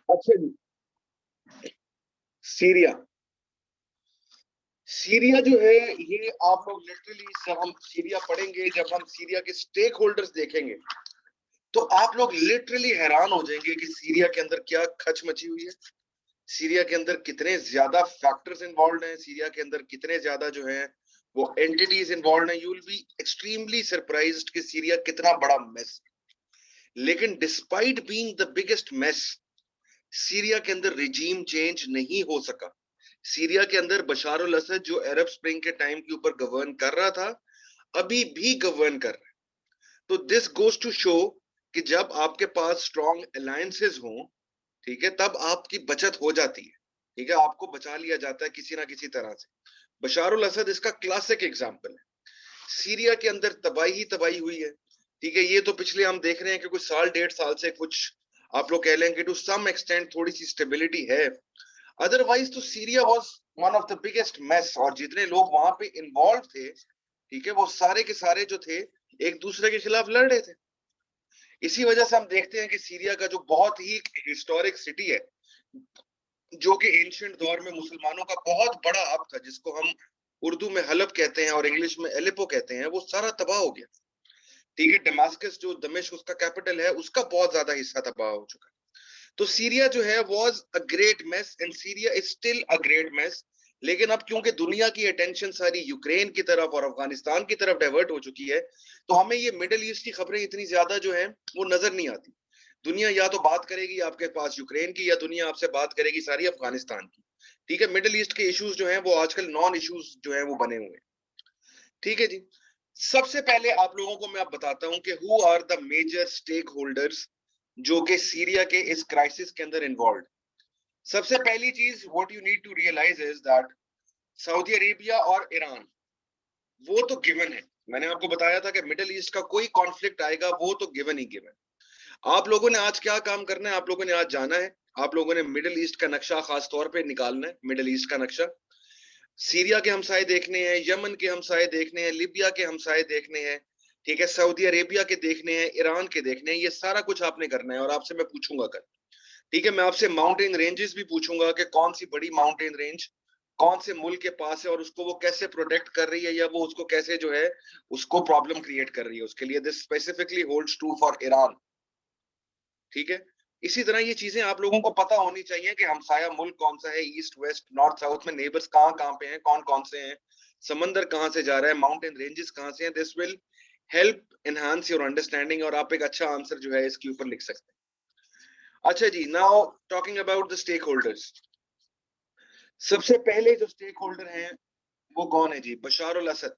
अच्छा जी, Syria. Syria जो है, ये आप लोग लिटरली, जब हम सीरिया पढ़ेंगे, जब हम सीरिया के स्टेक होल्डर्स देखेंगे, तो आप लोग लिटरली हैरान हो जाएंगे कि सीरिया के अंदर क्या खच मची हुई है। सीरिया के अंदर कितने ज्यादा फैक्टर्स इन्वॉल्व हैं, सीरिया के अंदर कितने ज्यादा जो है वो एंटिटीज इन्वॉल्व हैं। You will be extremely surprised कि सीरिया कितना बड़ा मेस। लेकिन despite being the biggest mess, Syria के अंदर रिजीम चेंज नहीं हो सका। सीरिया के अंदर बशार अल असद, जो अरब स्प्रिंग के टाइम के ऊपर गवर्न कर रहा था, अभी भी गवर्न कर रहा है। तो दिस गोज टू शो कि जब आपके पास स्ट्रॉन्ग अलायंसेस हों, ठीक है, तब आपकी बचत हो जाती है। ठीक है, आपको बचा लिया जाता है किसी ना किसी तरह से। बशार अल असद इसका क्लासिक एग्जाम्पल है। सीरिया के अंदर तबाही ही तबाही हुई है। ठीक है, ये तो पिछले हम देख रहे हैं कि कुछ साल, 1.5 साल से कुछ आप लोग कह लेंगे टू सम एक्सटेंट थोड़ी सी स्टेबिलिटी है। अदरवाइज तो Syria was one of the biggest mess, और जितने लोग वहां पे इन्वॉल्व थे, ठीक है, वो सारे के सारे जो थे, एक दूसरे के खिलाफ लड़ रहे थे। इसी वजह से हम देखते हैं कि सीरिया का जो बहुत ही हिस्टोरिक सिटी है, जो कि एंशिएंट दौर में मुसलमानों का बहुत बड़ा हब था, जिसको हम उर्दू में हलब कहते हैं और इंग्लिश में एलेपो कहते हैं, वो सारा तबाह हो गया। ठीक है, दमास्कस जो दमिश्क उसका कैपिटल है, उसका बहुत ज्यादा हिस्सा तबाह हो चुका है। तो सीरिया जो है was a great mess, and Syria is still a great mess. लेकिन अब क्योंकि दुनिया की अटेंशन सारी यूक्रेन की तरफ और अफगानिस्तान की तरफ डाइवर्ट हो चुकी है, तो हमें ये मिडिल ईस्ट की खबरें इतनी ज्यादा जो है वो नजर नहीं आती। दुनिया या तो बात करेगी आपके पास यूक्रेन की, या दुनिया आपसे बात करेगी सारी अफगानिस्तान की। ठीक है, मिडिल ईस्ट के इश्यूज जो हैं वो आजकल नॉन इश्यूज जो हैं वो बने हुए हैं। ठीक है जी। सबसे पहले आप लोगों को मैं अब बताता हूं कि who are the major stake holders जो कि सीरिया के इस क्राइसिस के अंदर इन्वॉल्व। सबसे पहली चीज what you need to realise is that Saudi Arabia और ईरान, वो तो गिवन है। मैंने आपको बताया था कि मिडिल ईस्ट का कोई कॉन्फ्लिक्ट आएगा, वो तो गिवन ही गिवन। आप लोगों ने आज क्या काम करना है, आप लोगों ने आज जाना है, आप लोगों ने मिडिल ईस्ट का नक्शा खास तौर पे निकालना है। मिडिल ईस्ट का नक्शा, सीरिया के हमसाए देखने हैं, यमन के हमसाए देखने हैं, लीबिया के हमसाए देखने हैं, ठीक है, सऊदी अरेबिया के देखने हैं, ईरान के देखने हैं। ये सारा कुछ आपने करना है, और आपसे मैं पूछूंगा कल, ठीक है, मैं आपसे माउंटेन रेंजेस भी पूछूंगा कि कौन सी बड़ी माउंटेन रेंज कौन से मुल्क के पास है, और उसको वो कैसे प्रोटेक्ट कर रही है, या वो उसको कैसे जो है उसको प्रॉब्लम क्रिएट कर रही है उसके लिए। This specifically holds true for Iran. ठीक है, इसी तरह ये चीजें आप लोगों को पता होनी चाहिए कि हमसाया मुल्क कौन सा है, ईस्ट वेस्ट नॉर्थ साउथ में नेबर्स कहाँ कहाँ पे हैं, कौन कौन से हैं, समंदर कहाँ से जा रहा है, माउंटेन रेंजेस कहाँ से हैं। This will help enhance your understanding, और आप एक अच्छा आंसर जो है इसके ऊपर लिख सकते हैं। अच्छा जी, now talking about the stakeholders. सबसे पहले जो स्टेक होल्डर हैं वो कौन है जी? बशार अल असद।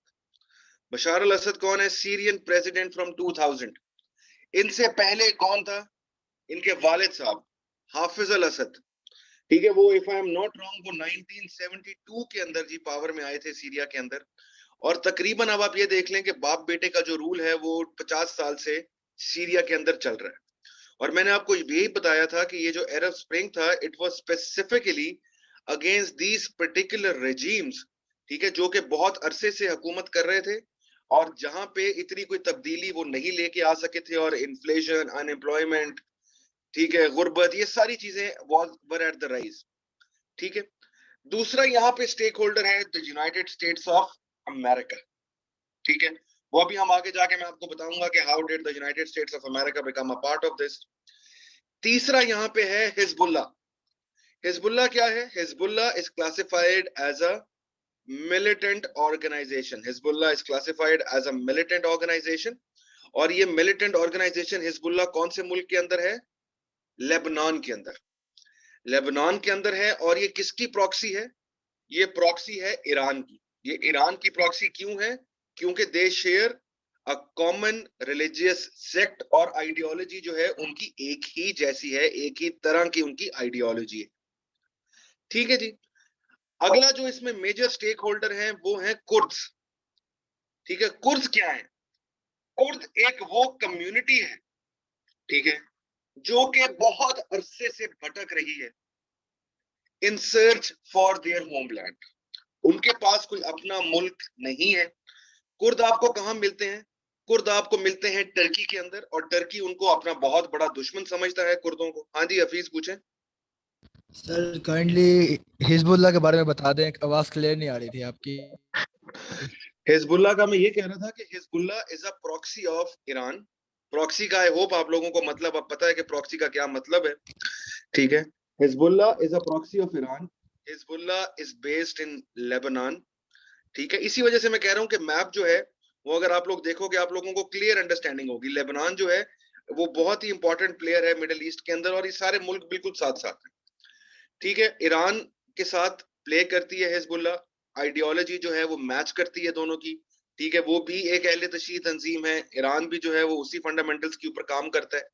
बशार अल असद कौन है? Syrian president from 2000। इनसे पहले कौन था? इनके वालिद साहब हाफिज अल असद। ठीक है, वो if I am not wrong वो 1972 के अंदर जी पावर में आए थे सीरिया के अंदर। और तकरीबन अब आप ये देख लें कि बाप बेटे का जो रूल है वो 50 साल से सीरिया के अंदर चल रहा है। और मैंने आपको यही बताया था कि ये जो अरब स्प्रिंग था, it was specifically against these particular regimes, ठीक है, जो कि बहुत अरसे से हुकूमत कर रहे थे, और जहां पे इतनी कोई तब्दीली वो नहीं लेके आ सके थे, और इन्फ्लेशन, अनएम्प्लॉयमेंट, ठीक है, गुर्बत, ये सारी चीजें वर एट द राइज। ठीक है, दूसरा यहाँ पे स्टेक होल्डर है the United States of America. ठीक है, वो अभी हम आगे जाके मैं आपको बताऊंगा कि how did the United States of America become a part of this. तीसरा यहाँ पे है हिजबुल्ला। हिजबुल्ला क्या है? Hezbollah is classified as a militant organisation. Hezbollah is classified as a militant organisation. और ये मिलिटेंट ऑर्गेनाइजेशन हिजबुल्ला कौन से मुल्क के अंदर है? लेबनान के अंदर। लेबनान के अंदर है, और ये किसकी प्रॉक्सी है? ये प्रॉक्सी है ईरान की। ये ईरान की प्रॉक्सी क्यों है? क्योंकि they share a common religious sect, और आइडियोलॉजी जो है उनकी एक ही जैसी है, एक ही तरह की उनकी आइडियोलॉजी है। ठीक है जी। अगला जो इसमें मेजर स्टेक होल्डर है वो है कुर्द्स। ठीक है, कुर्द क्या है? कुर्द एक वो कम्युनिटी है, ठीक है, जो कि बहुत अरसे से भटक रही है in search for their homeland. उनके पास कोई अपना मुल्क नहीं है। कुर्द आपको कहां मिलते हैं? कुर्द आपको मिलते हैं टर्की के अंदर, और टर्की उनको अपना बहुत बड़ा दुश्मन समझता है कुर्दों को। हाँ जी, हफीज पूछें। सर काइंडली हिजबुल्लाह के बारे में बता दें, आवाज क्लियर नहीं आ रही थी आपकी। हिजबुल्लाह का मैं ये कह रहा था कि Hezbollah is a proxy of Iran. Proxy का आई होप आप लोगों को मतलब अब पता है कि प्रॉक्सी का क्या मतलब है। ठीक है, Hezbollah is a proxy of Iran. Hezbollah is based in Lebanon. ठीक है, इसी वजह से मैं कह रहा हूं कि मैप जो है वो अगर आप लोग देखोगे आप लोगों को क्लियर अंडरस्टैंडिंग होगी। लेबनान जो है वो बहुत ही इंपॉर्टेंट प्लेयर है मिडिल ईस्ट के अंदर, और ये सारे मुल्क बिल्कुल साथ साथ हैं। ठीक है, ईरान के साथ प्ले करती है हिजबुल्लाह, आइडियोलॉजी जो है वो मैच करती है दोनों की। ठीक है, वो भी एक अहले तशीह तंजीम है, ईरान भी जो है वो उसी फंडामेंटल्स के ऊपर काम करता है।